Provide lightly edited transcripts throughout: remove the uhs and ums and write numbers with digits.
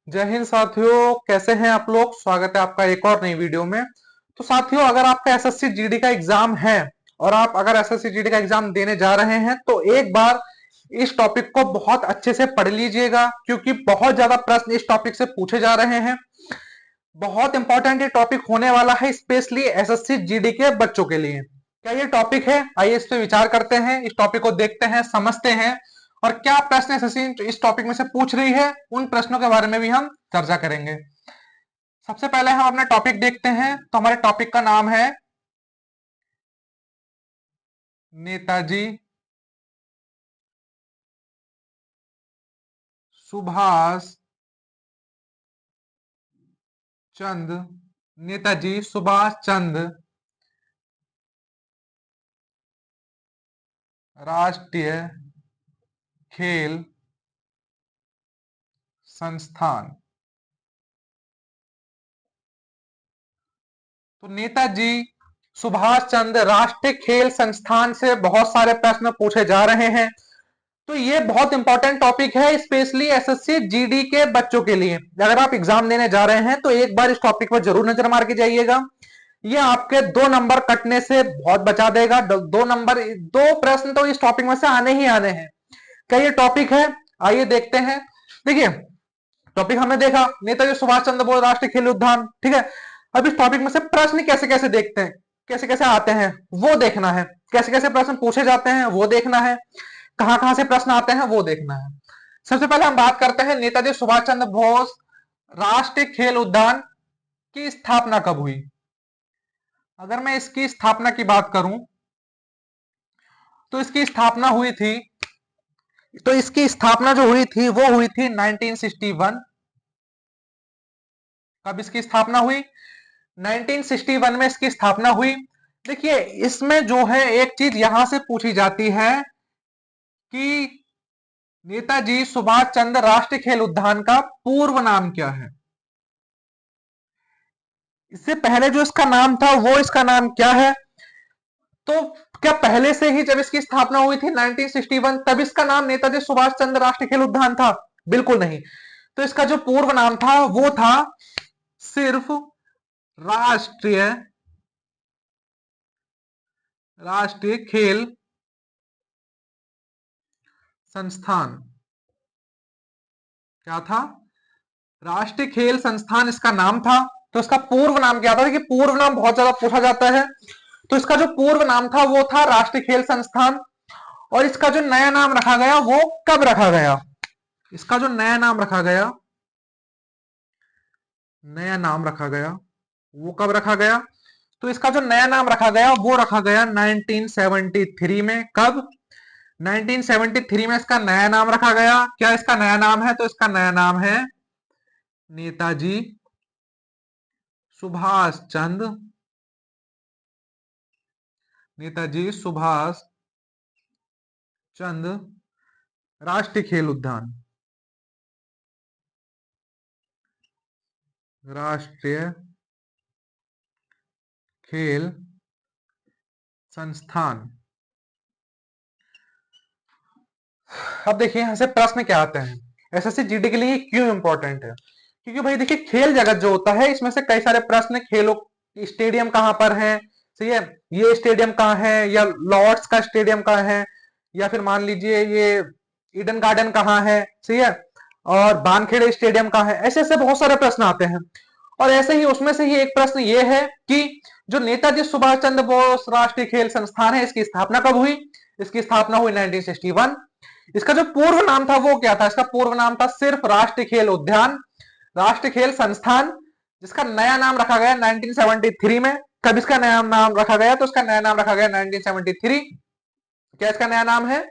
जय हिंद साथियों, कैसे हैं आप लोग। स्वागत है आपका एक और नई वीडियो में। तो साथियों, अगर आपका एसएससी जीडी का एग्जाम है और आप अगर एसएससी जीडी का एग्जाम देने जा रहे हैं तो एक बार इस टॉपिक को बहुत अच्छे से पढ़ लीजिएगा, क्योंकि बहुत ज्यादा प्रश्न इस टॉपिक से पूछे जा रहे हैं। बहुत इंपॉर्टेंट ये टॉपिक होने वाला है, स्पेशली एसएससी जीडी के बच्चों के लिए। क्या ये टॉपिक है? आइए इस पे विचार करते हैं, इस टॉपिक को देखते हैं, समझते हैं और क्या प्रश्न एसएससी इस टॉपिक में से पूछ रही है, उन प्रश्नों के बारे में भी हम चर्चा करेंगे। सबसे पहले हम अपना टॉपिक देखते हैं। तो हमारे टॉपिक का नाम है नेताजी सुभाष चंद्र नेताजी सुभाष चंद्र राष्ट्रीय खेल संस्थान। तो नेताजी सुभाष चंद्र राष्ट्रीय खेल संस्थान से बहुत सारे प्रश्न पूछे जा रहे हैं। तो ये बहुत इंपॉर्टेंट टॉपिक है, स्पेशली एसएससी जीडी के बच्चों के लिए। अगर आप एग्जाम देने जा रहे हैं तो एक बार इस टॉपिक पर जरूर नजर मार के जाइएगा। ये आपके 2 नंबर कटने से बहुत बचा देगा। 2 नंबर, 2 प्रश्न तो इस टॉपिक में से आने ही आने हैं। क्या ये टॉपिक है? आइए देखते हैं। देखिए, टॉपिक हमने देखा नेताजी सुभाष चंद्र बोस राष्ट्रीय खेल उद्यान, ठीक है। अब इस टॉपिक में से प्रश्न कैसे कैसे देखते हैं, कैसे कैसे आते हैं वो देखना है। कैसे कैसे प्रश्न पूछे जाते हैं वो देखना है। कहां कहां से प्रश्न आते हैं वो देखना है। सबसे पहले हम बात करते हैं नेताजी सुभाष चंद्र बोस राष्ट्रीय खेल उद्यान की स्थापना कब हुई। अगर मैं इसकी स्थापना की बात करूं तो इसकी स्थापना हुई थी, तो इसकी स्थापना जो हुई थी वो हुई थी 1961। कब इसकी स्थापना हुई? 1961 में इसकी स्थापना हुई। देखिए, इसमें जो है एक चीज यहां से पूछी जाती है कि नेताजी सुभाष चंद्र राष्ट्रीय खेल उद्यान का पूर्व नाम क्या है। इससे पहले जो इसका नाम था वो इसका नाम क्या है। तो क्या पहले से ही जब इसकी स्थापना हुई थी 1961 तब इसका नाम नेताजी सुभाष चंद्र राष्ट्रीय खेल उद्यान था? बिल्कुल नहीं। तो इसका जो पूर्व नाम था वो था सिर्फ राष्ट्रीय राष्ट्रीय खेल संस्थान। क्या था? राष्ट्रीय खेल संस्थान इसका नाम था। तो इसका पूर्व नाम क्या था? कि पूर्व नाम बहुत ज्यादा पूछा जाता है। तो इसका जो पूर्व नाम था वो था राष्ट्रीय खेल संस्थान। और इसका जो नया नाम रखा गया वो कब रखा गया? इसका जो नया नाम रखा गया, नया नाम रखा गया वो कब रखा गया? तो इसका जो नया नाम रखा गया वो रखा गया 1973 में। कब? 1973 में इसका नया नाम रखा गया। क्या इसका नया नाम है? तो इसका नया नाम है नेताजी सुभाष चंद्र नेताजी सुभाष चंद्र राष्ट्रीय खेल उद्यान। राष्ट्रीय खेल संस्थान। अब देखिए यहां से प्रश्न क्या आते हैं, एसएससी जीडी के लिए क्यों इंपॉर्टेंट है। क्योंकि भाई देखिए, खेल जगत जो होता है इसमें से कई सारे प्रश्न, खेलों स्टेडियम कहां पर है, सही है, ये स्टेडियम कहां है, या लॉर्ड्स का स्टेडियम कहां है, या फिर मान लीजिए ये ईडन गार्डन कहां है, सही है, और बानखेड़े स्टेडियम कहां है। ऐसे ऐसे बहुत सारे प्रश्न आते हैं। और ऐसे ही उसमें से ही एक प्रश्न ये है कि जो नेताजी सुभाष चंद्र बोस राष्ट्रीय खेल संस्थान है इसकी स्थापना कब हुई। इसकी स्थापना हुई 1961। इसका जो पूर्व नाम था वो क्या था? इसका पूर्व नाम था सिर्फ राष्ट्रीय खेल उद्यान, राष्ट्रीय खेल संस्थान, जिसका नया नाम रखा गया 1973 में। कब इसका नया नाम रखा गया? तो इसका नया नाम रखा गया 1973। क्या इसका नया नाम है?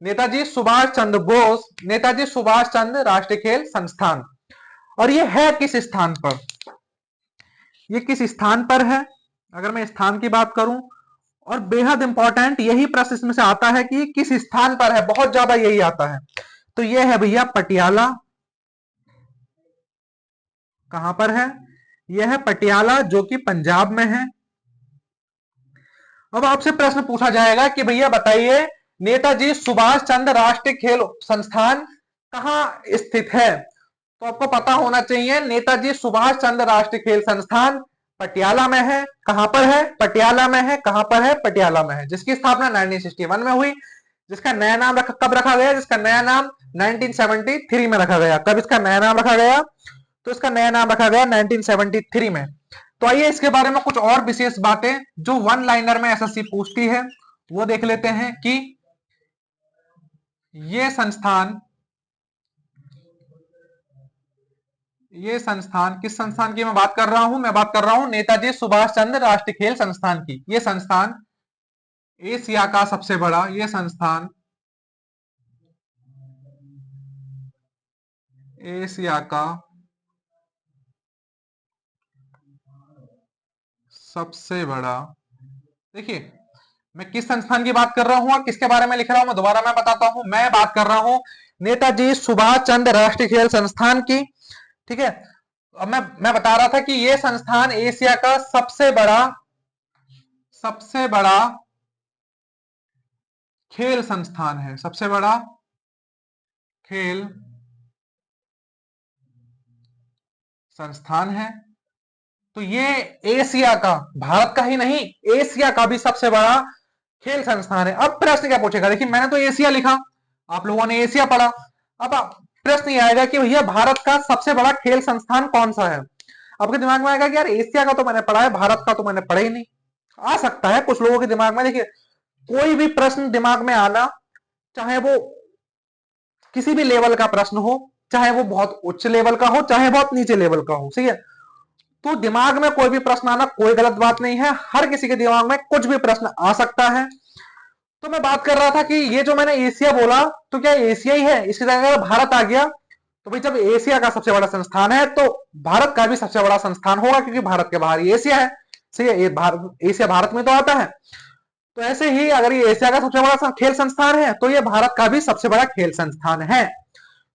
नेताजी सुभाष चंद्र बोस नेताजी सुभाष चंद्र राष्ट्रीय खेल संस्थान। और ये है किस स्थान पर? ये किस स्थान पर है? अगर मैं स्थान की बात करूं, और बेहद इंपॉर्टेंट यही प्रश्न इसमें से आता है कि किस स्थान पर है, बहुत ज्यादा यही आता है। तो ये है भैया पटियाला। कहां पर है? यह है पटियाला, जो कि पंजाब में है। अब आपसे प्रश्न पूछा जाएगा कि भैया बताइए नेताजी सुभाष चंद्र राष्ट्रीय खेल संस्थान कहां स्थित है। तो आपको पता होना चाहिए नेताजी सुभाष चंद्र राष्ट्रीय खेल संस्थान पटियाला में है। कहां पर है? पटियाला में है। कहां पर है? पटियाला में है। जिसकी स्थापना 1961 में हुई। जिसका नया नाम कब रखा गया? जिसका नया नाम 1973 में रखा गया। कब इसका नया नाम रखा गया? तो इसका नया नाम रखा गया 1973 में। तो आइए इसके बारे में कुछ और विशेष बातें जो वन लाइनर में एसएससी पूछती है वो देख लेते हैं कि ये संस्थान किस संस्थान की मैं बात कर रहा हूं? मैं बात कर रहा हूं नेताजी सुभाष चंद्र राष्ट्रीय खेल संस्थान की। ये संस्थान एशिया का सबसे बड़ा, ये संस्थान एशिया का सबसे बड़ा, देखिए मैं किस संस्थान की बात कर रहा हूं और किसके बारे में लिख रहा हूं, मैं दोबारा मैं बताता हूं। मैं बात कर रहा हूं नेताजी सुभाष चंद्र राष्ट्रीय खेल संस्थान की। ठीक है, अब मैं बता रहा था कि यह संस्थान एशिया का सबसे बड़ा खेल संस्थान है। सबसे बड़ा खेल संस्थान है। तो ये एशिया का, भारत का ही नहीं, एशिया का भी सबसे बड़ा खेल संस्थान है। अब प्रश्न क्या पूछेगा? देखिए मैंने तो एशिया लिखा, आप लोगों ने एशिया पढ़ा। अब प्रश्न ये आएगा कि भैया भारत का सबसे बड़ा खेल संस्थान कौन सा है? आपके दिमाग में आएगा कि यार एशिया का तो मैंने पढ़ा है, भारत का तो मैंने पढ़ा ही नहीं। आ सकता है कुछ लोगों के दिमाग में। देखिए कोई भी प्रश्न दिमाग में आना, चाहे वो किसी भी लेवल का प्रश्न हो, चाहे वो बहुत उच्च लेवल का हो, चाहे बहुत नीचे लेवल का हो, सही है। तो दिमाग में कोई भी प्रश्न आना कोई गलत बात नहीं है। हर किसी के दिमाग में कुछ भी प्रश्न आ सकता है। तो मैं बात कर रहा था कि ये जो मैंने एशिया बोला, तो क्या एशिया ही है? इसकी जगह अगर भारत आ गया तो भाई जब एशिया का सबसे बड़ा संस्थान है तो भारत का भी सबसे बड़ा संस्थान होगा, क्योंकि भारत के बाहर ही एशिया है। सही है, एशिया भारत में तो आता है। तो ऐसे ही अगर ये एशिया का सबसे बड़ा खेल संस्थान है तो ये भारत का भी सबसे बड़ा खेल संस्थान है।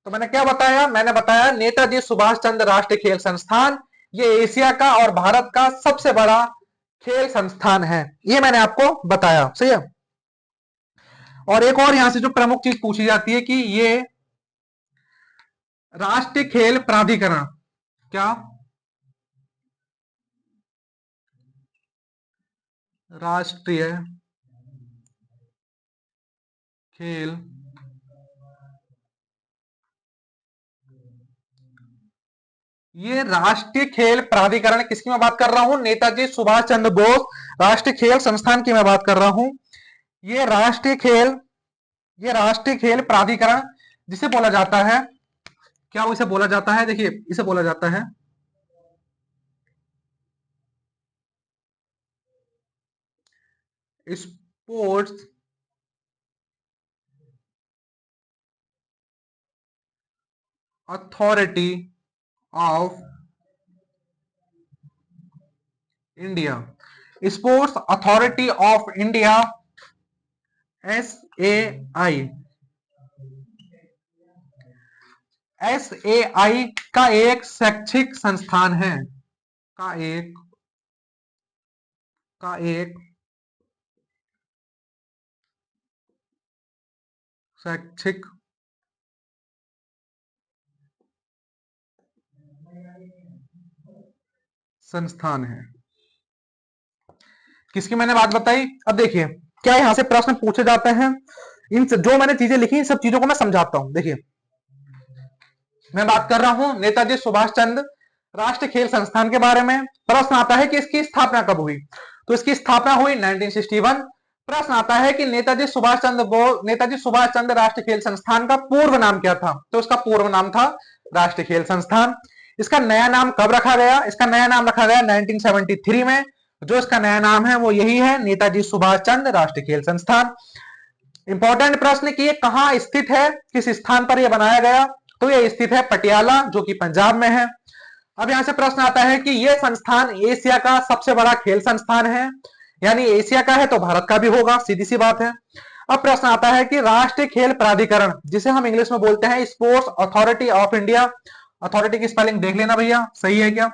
तो मैंने क्या बताया? मैंने बताया नेताजी सुभाष चंद्र राष्ट्रीय खेल संस्थान ये एशिया का और भारत का सबसे बड़ा खेल संस्थान है। ये मैंने आपको बताया, सही है। और एक और यहां से जो प्रमुख चीज पूछी जाती है कि ये राष्ट्रीय खेल प्राधिकरण, क्या राष्ट्रीय खेल ये राष्ट्रीय खेल प्राधिकरण किसकी मैं बात कर रहा हूं? नेताजी सुभाष चंद्र बोस राष्ट्रीय खेल संस्थान की मैं बात कर रहा हूं। ये राष्ट्रीय खेल प्राधिकरण जिसे बोला जाता है, क्या इसे बोला जाता है? देखिए इसे बोला जाता है sports authority of India. Sports authority of India, SAI। SAI का एक शैक्षिक संस्थान है, का एक शैक्षिक संस्थान है। किसकी मैंने बात बताई? अब देखिए क्या यहां से प्रश्न पूछे जाते हैं। इन जो मैंने चीजें लिखी इन सब चीजों को मैं समझाता हूं। देखिए मैं बात कर रहा हूं नेताजी सुभाष चंद्र राष्ट्रीय खेल संस्थान के बारे में। प्रश्न आता है कि इसकी स्थापना कब हुई? तो इसकी स्थापना हुई 1961। प्रश्न आता है कि नेताजी सुभाष चंद्र राष्ट्रीय खेल संस्थान का पूर्व नाम क्या था? तो इसका पूर्व नाम था राष्ट्रीय खेल संस्थान। इसका नया नाम कब रखा गया? इसका नया नाम रखा गया 1973 में। जो इसका नया नाम है वो यही है, नेताजी सुभाष चंद्र राष्ट्रीय खेल संस्थान। इंपॉर्टेंट प्रश्न कि ये कहां स्थित है, किस स्थान पर यह बनाया गया? तो यह स्थित है पटियाला, जो कि पंजाब में है। अब यहां से प्रश्न आता है कि यह संस्थान एशिया का सबसे बड़ा खेल संस्थान है, यानी एशिया का है तो भारत का भी होगा, सीधी सी बात है। अब प्रश्न आता है कि राष्ट्रीय खेल प्राधिकरण, जिसे हम इंग्लिश में बोलते हैं sports authority of India, authority की स्पेलिंग देख लेना भैया, सही है क्या?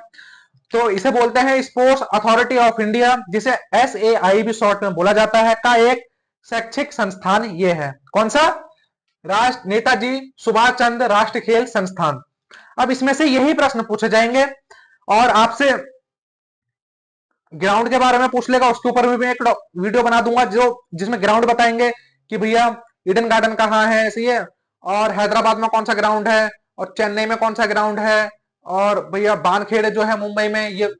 तो इसे बोलते हैं स्पोर्ट्स अथॉरिटी ऑफ इंडिया, जिसे SAI भी शॉर्ट में बोला जाता है, का एक शैक्षिक संस्थान ये है। कौन सा? नेताजी सुभाष चंद्र राष्ट्रीय खेल संस्थान। अब इसमें से यही प्रश्न पूछे जाएंगे, और आपसे ग्राउंड के बारे में पूछ लेगा, उसके ऊपर भी मैं एक वीडियो बना दूंगा जो जिसमें ग्राउंड बताएंगे कि भैया ईडन गार्डन कहाँ है, सही है, और हैदराबाद में कौन सा ग्राउंड है, और चेन्नई में कौन सा ग्राउंड है, और भैया बानखेड़े जो है मुंबई में, ये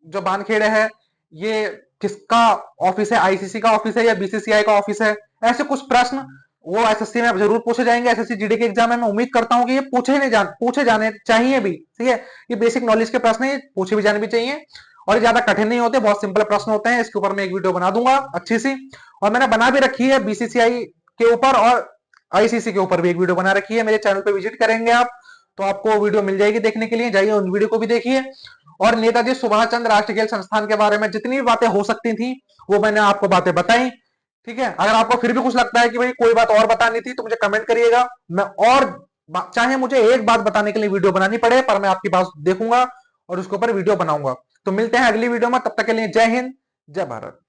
जो बानखेड़े है ये किसका ऑफिस है, आईसीसी का ऑफिस है या बीसीसीआई का ऑफिस है। ऐसे कुछ प्रश्न वो एसएससी में जरूर पूछे जाएंगे, एसएससी जीडी के एग्जाम में मैं उम्मीद करता हूं कि ये पूछे जाने चाहिए भी, ठीक है। ये बेसिक नॉलेज के प्रश्न है, पूछे भी जाने भी चाहिए, और ये ज्यादा कठिन नहीं होते, बहुत सिंपल प्रश्न होते हैं। इसके ऊपर मैं एक वीडियो बना दूंगा अच्छी सी, और मैंने बना भी रखी है बीसीसीआई के ऊपर और आईसीसी के ऊपर भी एक वीडियो बना रखी है। मेरे चैनल पे विजिट करेंगे आप तो आपको वीडियो मिल जाएगी देखने के लिए, जाइए उन वीडियो को भी देखिए। और नेताजी सुभाष चंद्र राष्ट्रीय खेल संस्थान के बारे में जितनी भी बातें हो सकती थी वो मैंने आपको बातें बताई, ठीक है। अगर आपको फिर भी कुछ लगता है कि भाई कोई बात और बतानी थी तो मुझे कमेंट करिएगा, मैं और चाहे मुझे एक बात बताने के लिए वीडियो बनानी पड़े पर मैं आपकी बात देखूंगा और उसके ऊपर वीडियो बनाऊंगा। तो मिलते हैं अगली वीडियो में, तब तक के लिए जय हिंद, जय भारत।